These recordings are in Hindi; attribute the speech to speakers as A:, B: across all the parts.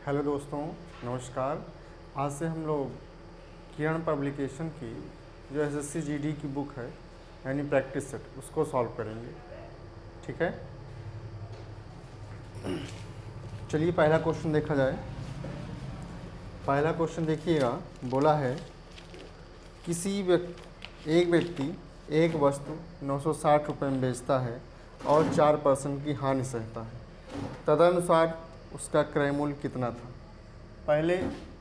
A: हेलो दोस्तों, नमस्कार। आज से हम लोग किरण पब्लिकेशन की जो एसएससी जीडी की बुक है यानी प्रैक्टिस सेट उसको सॉल्व करेंगे। ठीक है, चलिए पहला क्वेश्चन देखा जाए। पहला क्वेश्चन देखिएगा, बोला है एक व्यक्ति एक वस्तु 960 रुपये में बेचता है और 4% की हानि सहता है। तदनुसार उसका क्रय मूल्य कितना था। पहले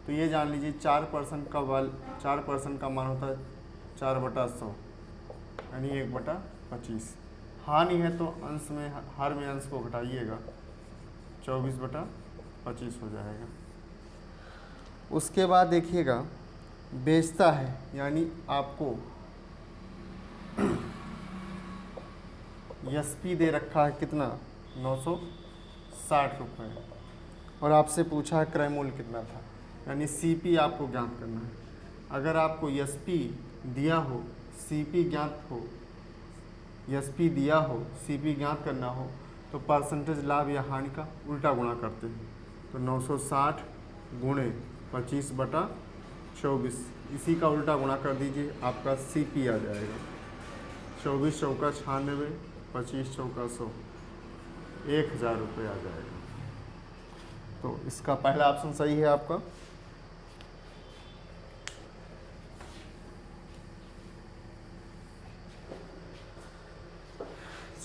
A: तो ये जान लीजिए 4% का मान होता है 4/100 यानी 1/25। हानि है तो अंश में हर में अंश को घटाइएगा, 24/25 हो जाएगा। उसके बाद देखिएगा बेचता है यानी आपको एसपी दे रखा है कितना, 960 रुपये, और आपसे पूछा है क्रय मूल्य कितना था, यानी सीपी आपको ज्ञात करना है। अगर आपको एसपी दिया हो, सीपी ज्ञात हो, एसपी दिया हो, सीपी ज्ञात करना हो तो परसेंटेज लाभ या हानि का उल्टा गुणा करते हैं। तो 960 गुणे 25/24, इसी का उल्टा गुणा कर दीजिए, आपका सीपी आ जाएगा। 24 चौका 96, 25 चौका 100, 1000 रुपये आ जाएगा। तो इसका पहला ऑप्शन सही है आपका।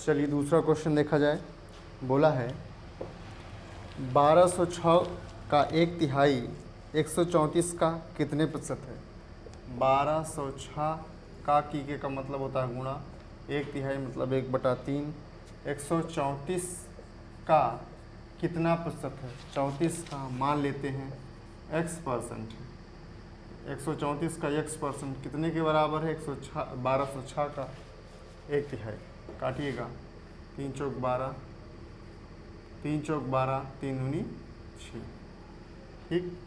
A: चलिए दूसरा क्वेश्चन देखा जाए। बोला है 1206 का 1/3 134 का कितने प्रतिशत है। 1206 का की का मतलब होता है गुणा, 1/3 मतलब 1/3। 134 का कितना प्रतिशत है, 34 का मान लेते हैं x% है। 134 का x% कितने के बराबर है, 1206 का 1/3। काटिएगा, 3 चौक 12, 3 चौक 12, 3 दूनी 6। ठीक,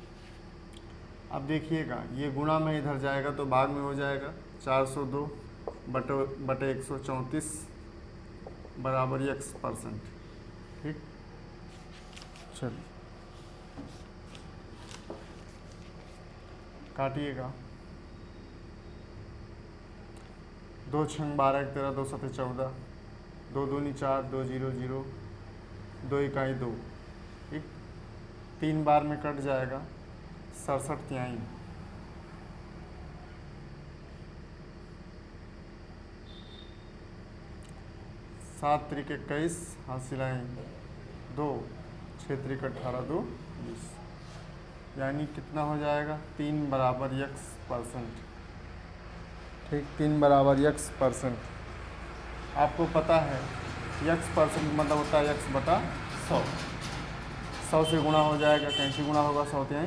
A: अब देखिएगा ये गुणा में इधर जाएगा तो भाग में हो जाएगा, 402 बटे 134 बराबर x%। ठीक, चलिए काटिएगा, 2 छंग 12 1 13, 2 7 14, 2 दूनी 4, 2 0 0, 2 इकाई 2। ठीक, 3 बार में कट जाएगा, 67 तिहाई, 7 त्रिक 21, हासिलाई 2, 6 त्रिक 18, 2 20, यानी कितना हो जाएगा, 3 बराबर x%। ठीक, 3 बराबर x%। आपको पता है x% मतलब होता है x/100। 100 से गुणा हो जाएगा, कैसे गुणा होगा, 100 तिहाई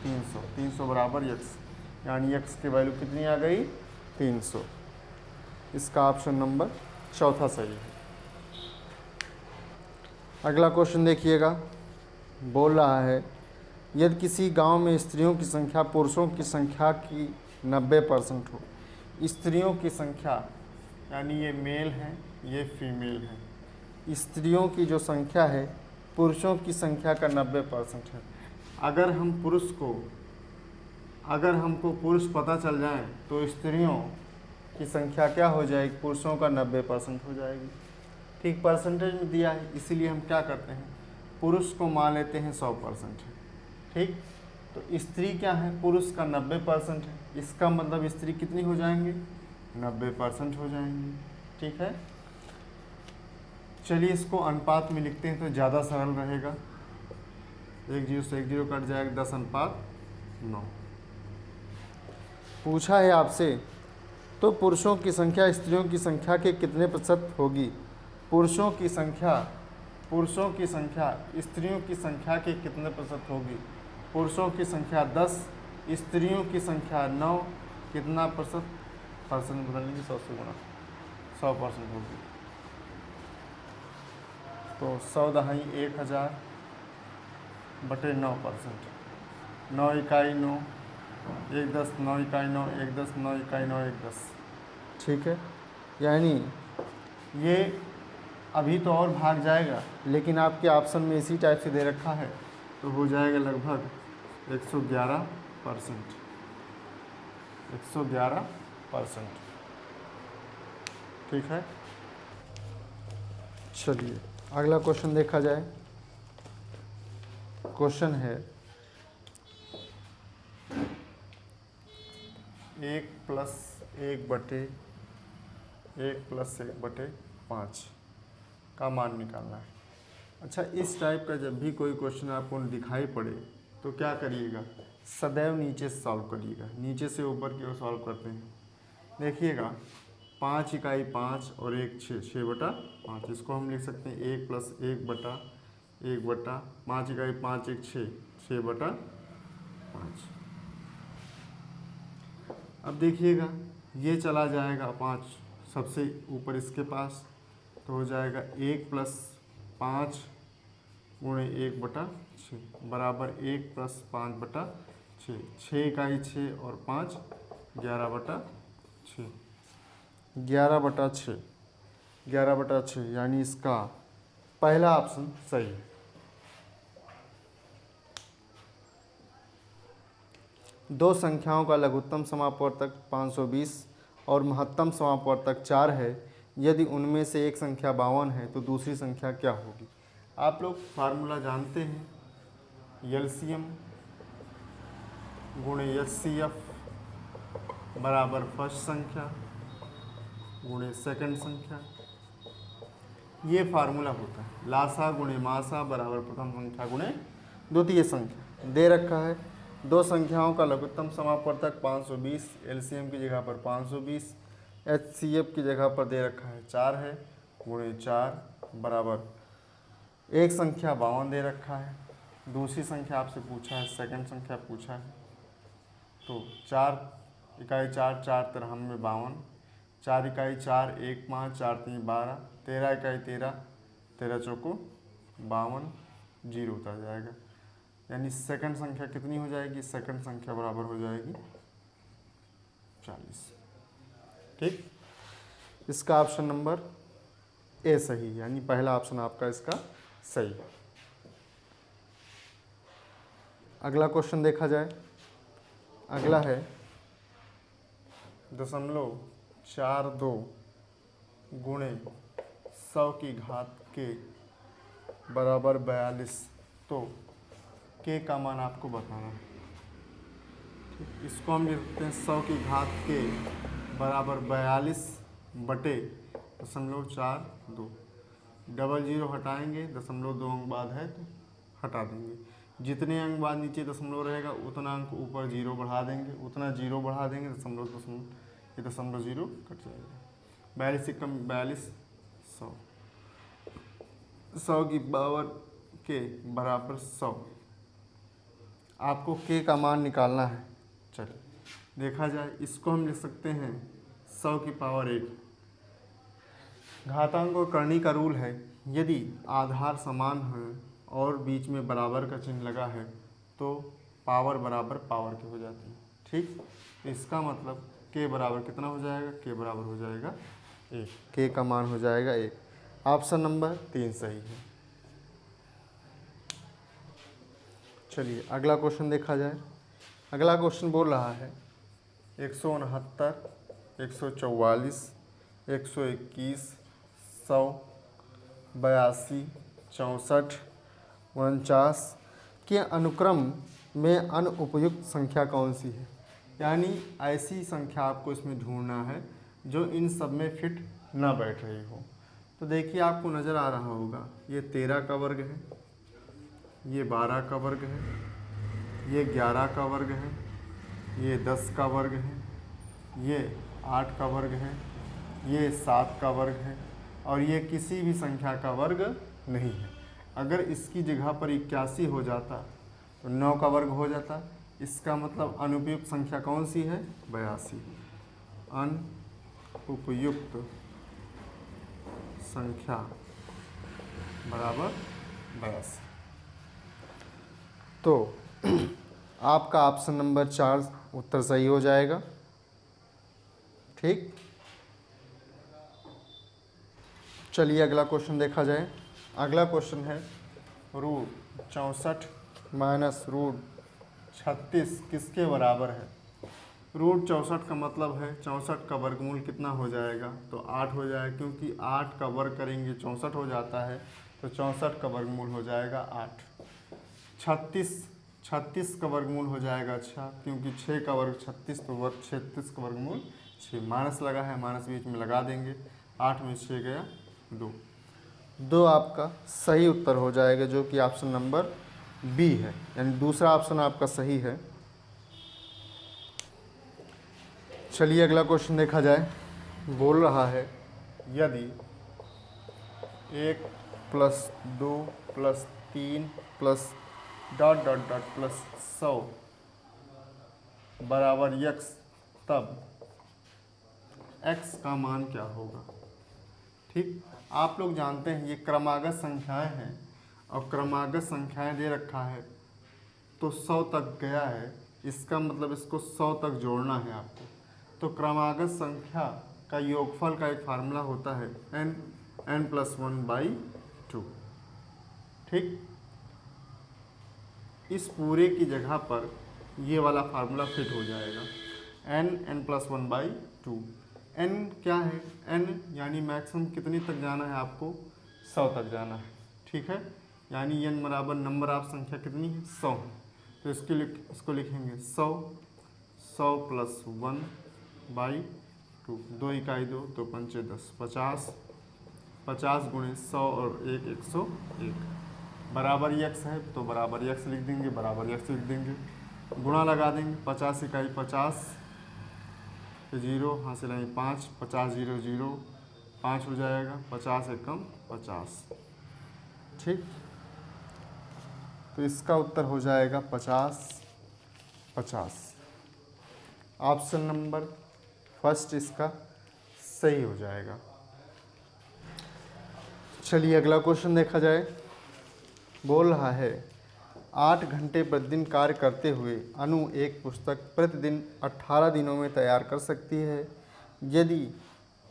A: 300, 300 बराबर x, यानी x की वैल्यू कितनी आ गई, 300। इसका ऑप्शन नंबर चौथा सही है। अगला क्वेश्चन देखिएगा, बोल रहा है यदि किसी गांव में स्त्रियों की संख्या पुरुषों की संख्या की 90% हो। स्त्रियों की संख्या यानी ये मेल है, ये फीमेल है। स्त्रियों की जो संख्या है पुरुषों की संख्या का 90% है। अगर हमको पुरुष पता चल जाए तो स्त्रियों की संख्या क्या हो जाएगी, पुरुषों का 90% हो जाएगी। ठीक, परसेंटेज में दिया है इसीलिए हम क्या करते हैं, पुरुष को मान लेते हैं 100% है। ठीक, तो स्त्री क्या है, पुरुष का 90% है, इसका मतलब स्त्री कितनी हो जाएंगे, 90% हो जाएंगी। ठीक है, चलिए इसको अनुपात में लिखते हैं तो ज़्यादा सरल रहेगा। 1 0 से 1 0 कट जाएगा, 10:9। पूछा है आपसे तो पुरुषों की संख्या स्त्रियों की संख्या के कितने प्रतिशत होगी। पुरुषों की संख्या स्त्रियों की संख्या के कितने प्रतिशत होगी। पुरुषों की संख्या 10, स्त्रियों की संख्या 9, कितना प्रतिशत, परसेंट बदलेंगे 100 से गुणा, 100% होगी। तो 100 दहाई 1000 बटे 9%, 9 इकाई 9, 1 10, 9 इकाई 9, 1 10, 9 इकाई 9, 1 10। ठीक है, यानी ये अभी तो और भाग जाएगा, लेकिन आपके ऑप्शन में इसी टाइप से दे रखा है तो हो जाएगा लगभग 111%। 111%। ठीक है। चलिए अगला क्वेश्चन देखा जाए। क्वेश्चन है 1+1/5 का मान निकालना है। अच्छा, इस टाइप का जब भी कोई क्वेश्चन आपको दिखाई पड़े तो क्या करिएगा, सदैव नीचे से सॉल्व करिएगा। नीचे से ऊपर की ओर सॉल्व करते हैं। देखिएगा 5 इकाई 5 और 1 6, 6/5। इसको हम लिख सकते हैं 1+1/5 इकाई 5 1 6, 6/5। अब देखिएगा ये चला जाएगा 5 सबसे ऊपर इसके पास, तो हो जाएगा 1+5 गुणे 1/6 बराबर 1+5/6। 6 इकाई 6 और 5 11/6। 11/6 11/6 यानी इसका पहला ऑप्शन सही है। दो संख्याओं का लघुत्तम समापवर्तक 520 और महत्तम समापवर्तक 4 है। यदि उनमें से एक संख्या 52 है तो दूसरी संख्या क्या होगी। आप लोग फार्मूला जानते हैं, एलसीएम गुणे एचसीएफ बराबर फर्स्ट संख्या गुणे सेकंड संख्या। ये फार्मूला होता है। लासा गुणे मासा बराबर प्रथम संख्या गुणे द्वितीय संख्या। दे रखा है दो संख्याओं का लघुत्तम समापवर्तक 520, एलसीएम की जगह पर 520, एचसीएफ की जगह पर दे रखा है 4 है, गुणे 4 बराबर एक संख्या 52 दे रखा है। दूसरी संख्या आपसे पूछा है, सेकंड संख्या पूछा है। तो 4 इकाई 4 4 13 में 52, 4 इकाई 4 1 5 4 3 12, 13 इकाई 13 13 चौको 52, 0 उतर जाएगा। यानी सेकंड संख्या कितनी हो जाएगी, सेकंड संख्या बराबर हो जाएगी 40। ठीक, इसका ऑप्शन नंबर ए सही, यानी पहला ऑप्शन आपका इसका सही। अगला क्वेश्चन देखा जाए। अगला है 0.42 गुणे 100 की घात के बराबर 42। तो के का मान आपको बताना है। इसको हम लिखते हैं 100 की घात के बराबर 42/0.42। डबल जीरो हटाएंगे, 0.2 अंक बाद है तो हटा देंगे। जितने अंक बाद नीचे दशमलव रहेगा उतना अंक ऊपर जीरो बढ़ा देंगे, उतना जीरो बढ़ा देंगे, दशमलव जीरो कट जाएगा। 42 से कम 42, 100 की पावर के बराबर 100। आपको के का मान निकालना है। चलिए देखा जाए, इसको हम लिख सकते हैं 100 की पावर 1। घातांक और करनी का रूल है, यदि आधार समान है और बीच में बराबर का चिन्ह लगा है तो पावर बराबर पावर के हो जाती है। ठीक, तो इसका मतलब के बराबर कितना हो जाएगा, के बराबर हो जाएगा 1। के का मान हो जाएगा 1। ऑप्शन नंबर 3 सही है। चलिए अगला क्वेश्चन देखा जाए। अगला क्वेश्चन बोल रहा है 169, 144, 121, 100, 82, 64, 49 के अनुक्रम में अनुपयुक्त संख्या कौन सी है। यानी ऐसी संख्या आपको इसमें ढूंढना है जो इन सब में फिट ना बैठ रही हो। तो देखिए आपको नज़र आ रहा होगा, ये 13 का वर्ग है, ये 12 का वर्ग है, ये 11 का वर्ग है, ये 10 का वर्ग है, ये 8 का वर्ग है, ये 7 का वर्ग है और ये किसी भी संख्या का वर्ग नहीं है। अगर इसकी जगह पर 81 हो जाता तो 9 का वर्ग हो जाता। इसका मतलब अनुपयुक्त संख्या कौन सी है, 82। अनुपयुक्त संख्या बराबर 82। तो आपका ऑप्शन नंबर 4 उत्तर सही हो जाएगा। ठीक, चलिए अगला क्वेश्चन देखा जाए। अगला क्वेश्चन है रूट 64 माइनस रूट 36 किसके बराबर है? रूट 64 का मतलब है 64 का वर्गमूल कितना हो जाएगा? तो 8 हो जाएगा, क्योंकि 8 का वर्ग करेंगे 64 हो जाता है, तो 64 का वर्गमूल हो जाएगा 8। 36 का वर्गमूल हो जाएगा, अच्छा, क्योंकि 6 का वर्ग 36, तो वर्ग 36 का वर्गमूल 6। माइनस लगा है, माइनस बीच में लगा देंगे, 8 में 6 गया 2 आपका सही उत्तर हो जाएगा, जो कि ऑप्शन नंबर बी है, यानी दूसरा ऑप्शन आपका सही है। चलिए अगला क्वेश्चन देखा जाए। बोल रहा है यदि 1 + 2 + 3 + ... + 100 बराबर x, तब x का मान क्या होगा? ठीक, आप लोग जानते हैं ये क्रमागत संख्याएं हैं, और क्रमागत संख्याएं दे रखा है तो 100 तक गया है, इसका मतलब इसको 100 तक जोड़ना है आपको। तो क्रमागत संख्या का योगफल का एक फार्मूला होता है n+1/2। ठीक, इस पूरे की जगह पर ये वाला फार्मूला फिट हो जाएगा, n+1/2। n क्या है? n यानी मैक्सिमम कितनी तक जाना है आपको? 100 तक जाना है। ठीक है, यानी n बराबर नंबर ऑफ संख्या कितनी है? 100। तो इसको लिखेंगे 100 + 1/2। 2 इकाई 2, 2 पंचे 10, 50। 50 × 100 और 1 101 बराबर x है, तो बराबर x लिख देंगे, बराबर x लिख देंगे, गुणा लगा देंगे। 50 इकाई 50, 0 हासिल है 5, 50 0 0 5 हो जाएगा, 50 एकम 50। ठीक, तो इसका उत्तर हो जाएगा 50 50। ऑप्शन नंबर फर्स्ट इसका सही हो जाएगा। चलिए अगला क्वेश्चन देखा जाए। बोल रहा है 8 घंटे प्रतिदिन कार्य करते हुए अनु एक पुस्तक प्रतिदिन 18 दिनों में तैयार कर सकती है। यदि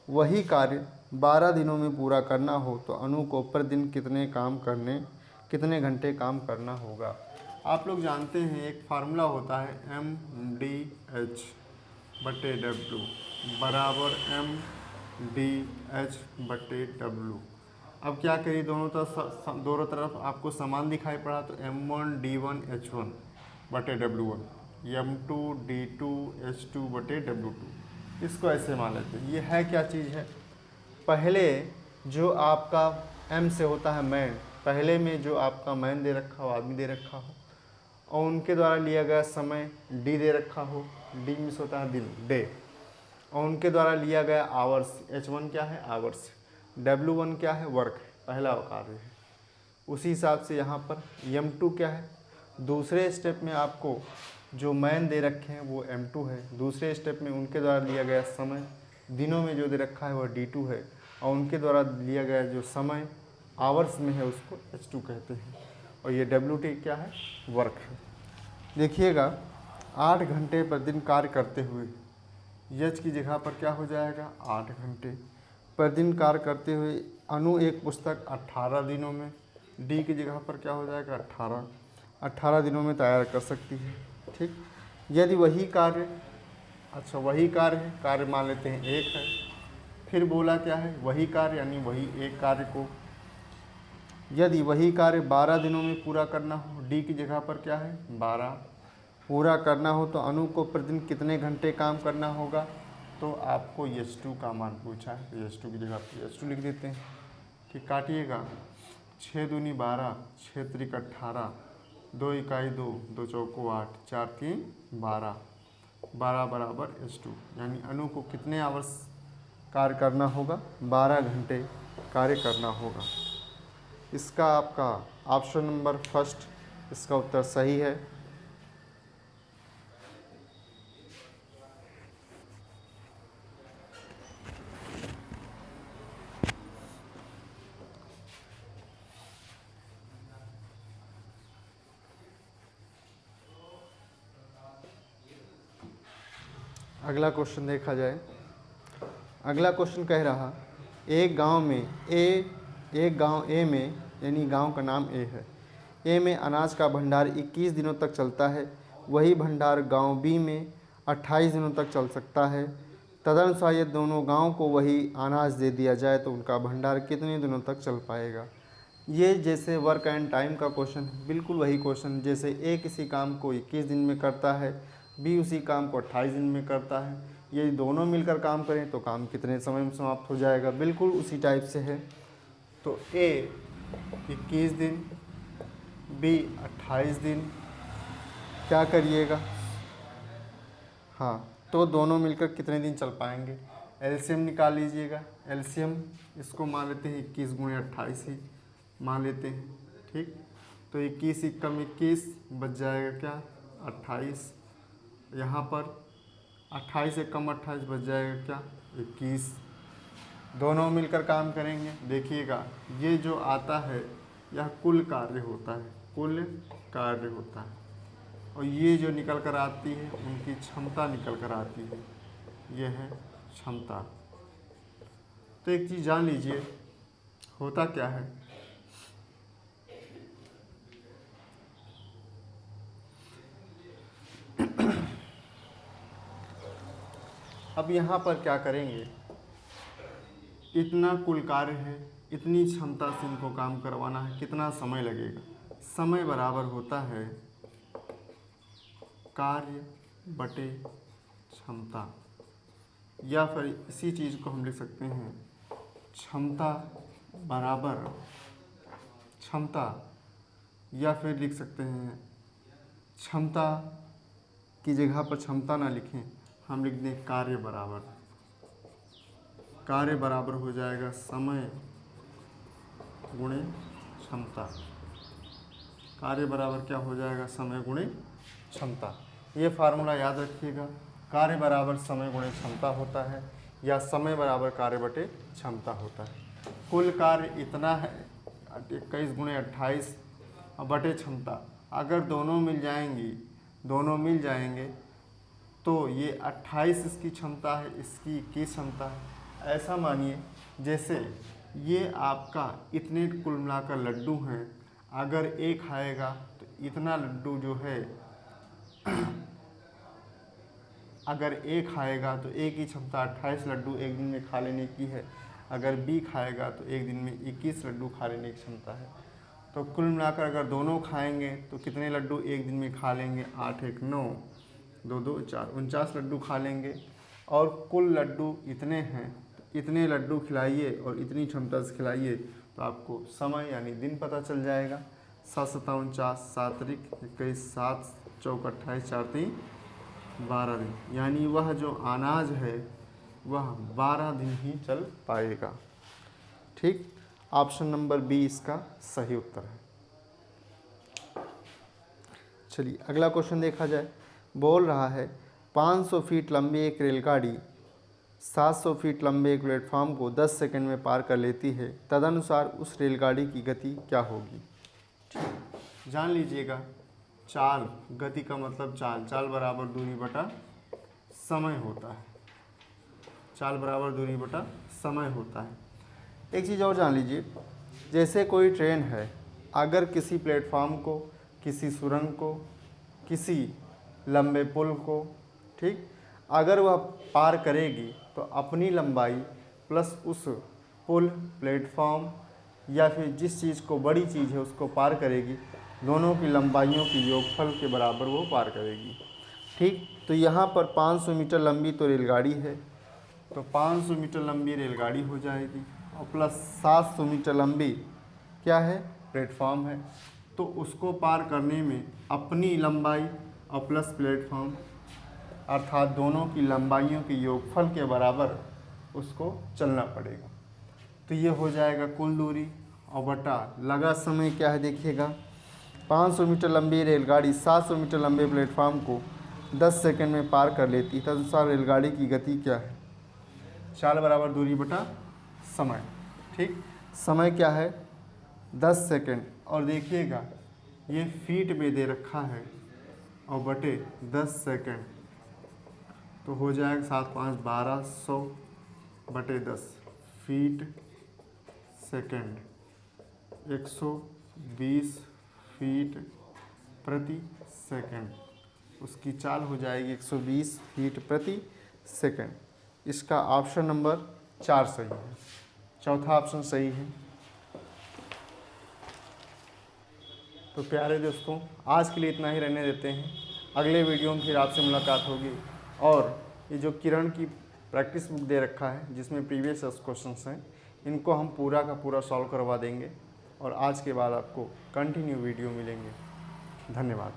A: वही कार्य 12 दिनों में पूरा करना हो तो अनु को प्रतिदिन कितने घंटे काम करना होगा? आप लोग जानते हैं एक फार्मूला होता है MDH/W बराबर MDH/W। अब क्या करिए, दोनों तरफ आपको समान दिखाई पड़ा, तो M1D1H1/W1, M2D2H2/W2। इसको ऐसे मान लेते हैं। ये है क्या चीज़ है? पहले जो आपका M से होता है मैन, पहले में जो आपका मैन दे रखा हो, आदमी दे रखा हो, और उनके द्वारा लिया गया समय D दे रखा हो, D मीन्स होता है दिन, डे, और उनके द्वारा लिया गया आवर्स, H1 क्या है? आवर्स, W1 क्या है? वर्क, पहला कार्य है। उसी हिसाब से यहाँ पर M2 क्या है? दूसरे स्टेप में आपको जो मैन दे रखे हैं वो M2 है, दूसरे स्टेप में उनके द्वारा लिया गया समय दिनों में जो दे रखा है वह D2 है, और उनके द्वारा लिया गया जो समय आवर्स में है उसको H2 कहते हैं, और ये WT क्या है? वर्क है। देखिएगा 8 घंटे प्रतिदिन कार्य करते हुए, H की जगह पर क्या हो जाएगा? 8 घंटे प्रतिदिन कार्य करते हुए अनु एक पुस्तक 18 दिनों में, D की जगह पर क्या हो जाएगा? 18 दिनों में तैयार कर सकती है। ठीक, यदि वही कार्य, अच्छा वही कार्य है, कार्य मान लेते हैं 1 है, फिर बोला क्या है? वही कार्य, यानी वही एक कार्य को यदि वही कार्य 12 दिनों में पूरा करना हो, D की जगह पर क्या है? 12 पूरा करना हो तो अनु को प्रतिदिन कितने घंटे काम करना होगा? तो आपको H2 का मान पूछा है, तो H2 की जगह पर H2 लिख देते हैं। ठीक, काटिएगा, 6 दूनी 12, 6 त्रिक 18, 2 इकाई 2, 2 चौको 8, 4 3 12, 12 बराबर H2, यानी अनु को कितने आवर्स कार्य करना होगा? 12 घंटे कार्य करना होगा। इसका आपका ऑप्शन नंबर फर्स्ट इसका उत्तर सही है। अगला क्वेश्चन देखा जाए। अगला क्वेश्चन कह रहा एक गांव ए में, यानी गांव का नाम ए है, ए में अनाज का भंडार 21 दिनों तक चलता है, वही भंडार गांव बी में 28 दिनों तक चल सकता है। तदनुसार ये दोनों गांव को वही अनाज दे दिया जाए तो उनका भंडार कितने दिनों तक चल पाएगा। ये जैसे वर्क एंड टाइम का क्वेश्चन है, बिल्कुल वही क्वेश्चन। जैसे ए किसी काम को 21 दिन में करता है, बी उसी काम को 28 दिन में करता है, ये दोनों मिलकर काम करें तो काम कितने समय में समाप्त हो जाएगा, बिल्कुल उसी टाइप से है। तो ए 21 दिन, बी 28 दिन, क्या करिएगा, हाँ, तो दोनों मिलकर कितने दिन चल पाएंगे। एलसीएम निकाल लीजिएगा। एलसीएम इसको मान लेते हैं 21 गुणे 28 ही मान लेते हैं, ठीक। तो 21 कम 21 बच जाएगा क्या, 28। यहाँ पर 28 से कम 28 बच जाएगा क्या, 21। दोनों मिलकर काम करेंगे। देखिएगा ये जो आता है यह कुल कार्य होता है, कुल कार्य होता है, और ये जो निकल कर आती है उनकी क्षमता निकल कर आती है, ये है क्षमता। तो एक चीज़ जान लीजिए होता क्या है, अब यहाँ पर क्या करेंगे, इतना कुल कार्य है, इतनी क्षमता से इनको काम करवाना है, कितना समय लगेगा। समय बराबर होता है कार्य बटे क्षमता, या फिर इसी चीज़ को हम लिख सकते हैं क्षमता बराबर क्षमता, या फिर लिख सकते हैं क्षमता की जगह पर क्षमता ना लिखें, हम लिख दें कार्य बराबर। कार्य बराबर हो जाएगा समय गुणे क्षमता। कार्य बराबर क्या हो जाएगा, समय गुणे क्षमता। ये फार्मूला याद रखिएगा, कार्य बराबर समय गुणे क्षमता होता है, या समय बराबर कार्य बटे क्षमता होता है। कुल कार्य इतना है 21 गुणे 28 बटे क्षमता। अगर दोनों मिल जाएंगी, दोनों मिल जाएंगे तो ये 28 इसकी क्षमता है, इसकी 21 क्षमता है। ऐसा मानिए जैसे ये आपका इतने कुल मिलाकर लड्डू हैं, अगर एक खाएगा तो इतना लड्डू जो है अगर ए खाएगा तो ए की क्षमता 28 लड्डू एक दिन में खा लेने की है, अगर बी खाएगा तो एक दिन में 21 लड्डू खा लेने की क्षमता है। तो कुल मिलाकर अगर दोनों खाएंगे तो कितने लड्डू एक दिन में खा लेंगे, 8 1 9 2 2 4 49 लड्डू खा लेंगे। और कुल लड्डू इतने हैं, तो इतने लड्डू खिलाइए और इतनी क्षमता से खिलाइए तो आपको समय यानी दिन पता चल जाएगा। 7 7 49 7 21 7 चौक 28 4 3 12 दिन, यानी वह जो अनाज है वह 12 दिन ही चल पाएगा। ठीक, ऑप्शन नंबर बी इसका सही उत्तर है। चलिए अगला क्वेश्चन देखा जाए। बोल रहा है 500 फीट लंबी एक रेलगाड़ी 700 फीट लंबे एक प्लेटफॉर्म को 10 सेकंड में पार कर लेती है, तदनुसार उस रेलगाड़ी की गति क्या होगी। जान लीजिएगा, चाल, गति का मतलब चाल, चाल बराबर दूरी बटा समय होता है, चाल बराबर दूरी बटा समय होता है। एक चीज़ और जान लीजिए, जैसे कोई ट्रेन है, अगर किसी प्लेटफॉर्म को, किसी सुरंग को, किसी लंबे पुल को, ठीक, अगर वह पार करेगी तो अपनी लंबाई प्लस उस पुल, प्लेटफॉर्म या फिर जिस चीज़ को बड़ी चीज़ है उसको पार करेगी, दोनों की लंबाइयों की योगफल के बराबर वो पार करेगी। ठीक, तो यहाँ पर 500 मीटर लंबी तो रेलगाड़ी है, तो 500 मीटर लंबी रेलगाड़ी हो जाएगी, और प्लस 700 मीटर लंबी क्या है, प्लेटफॉर्म है। तो उसको पार करने में अपनी लंबाई और प्लस प्लेटफॉर्म अर्थात दोनों की लंबाइयों के योगफल के बराबर उसको चलना पड़ेगा। तो ये हो जाएगा कुल दूरी और बटा लगा समय क्या है, देखिएगा 500 मीटर लंबी रेलगाड़ी 700 मीटर लंबे प्लेटफॉर्म को 10 सेकंड में पार कर लेती है, तदनुसार रेलगाड़ी की गति क्या है। चाल बराबर दूरी बटा समय। ठीक, समय क्या है 10 सेकंड, और देखिएगा ये फीट में दे रखा है और बटे 10 सेकंड, तो हो जाएगा 7 5 1200 बटे 10 फीट सेकंड, 120 फीट प्रति सेकंड, उसकी चाल हो जाएगी 120 फीट प्रति सेकंड। इसका ऑप्शन नंबर 4 सही है, चौथा ऑप्शन सही है। तो प्यारे दोस्तों, आज के लिए इतना ही रहने देते हैं। अगले वीडियो में फिर आपसे मुलाकात होगी। और ये जो किरण की प्रैक्टिस बुक दे रखा है जिसमें प्रीवियस क्वेश्चंस हैं, इनको हम पूरा का पूरा सॉल्व करवा देंगे और आज के बाद आपको कंटिन्यू वीडियो मिलेंगे। धन्यवाद।